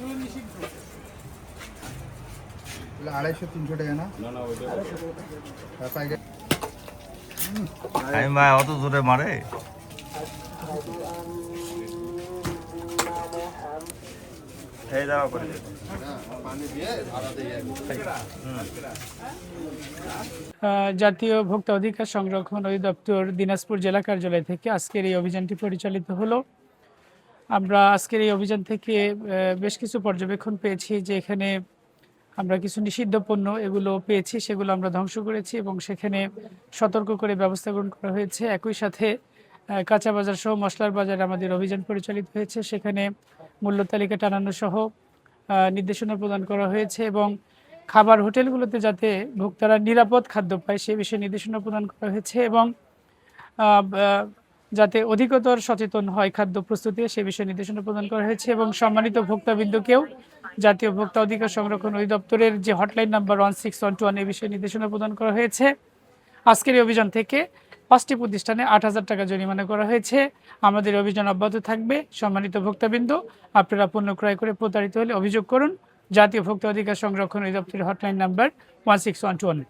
250-300 টাকা না? আমি ভাই অত জোরে মারে এই দাও করে জাতীয় ভোক্তা অধিকার সংরক্ষণ অধিদপ্তর দিনাজপুর জেলা কার্যালয় থেকে আজকের এই অভিযানটি পরিচালিত হলো। আমরা আজকের এই অভিযান থেকে বেশ কিছু পর্যবেক্ষণ পেয়েছি যে এখানে আমরা কিছু নিষিদ্ধ পণ্য এগুলো পেয়েছি, সেগুলো আমরা ধ্বংস করেছি এবং সেখানে সতর্ক করে ব্যবস্থা গ্রহণ করা হয়েছে। একই সাথে কাঁচা বাজার সহ মশলার বাজারে আমাদের অভিযান পরিচালিত হয়েছে, সেখানে মূল্য তালিকা টানানো সহ নির্দেশনা প্রদান করা হয়েছে এবং খাবার হোটেলগুলোতে যাতে ভোক্তারা নিরাপদ খাদ্য পায় সে বিষয়ে নির্দেশনা প্রদান করা হয়েছে এবং যাতে অধিকতর সচেতন হয় খাদ্য প্রস্তুতি সে বিষয়ে নির্দেশনা প্রদান করা হয়েছে এবং সম্মানিত ভোক্তাবৃন্দকেও জাতীয় ভোক্তা অধিকার সংরক্ষণ অধিদপ্তরের যে হটলাইন নাম্বার 16121 এ বিষয়ে নির্দেশনা প্রদান করা হয়েছে। আজকের এই অভিযান থেকে 5টি প্রতিষ্ঠানে 8,000 টাকা জরিমানা করা হয়েছে। আমাদের অভিযান অব্যাহত থাকবে। সম্মানিত ভোক্তাবৃন্দ, আপনারা পণ্য ক্রয় করে প্রতারিত হলে অভিযোগ করুন জাতীয় ভোক্তা অধিকার সংরক্ষণ অধিদপ্তরের হটলাইন নাম্বার 16121।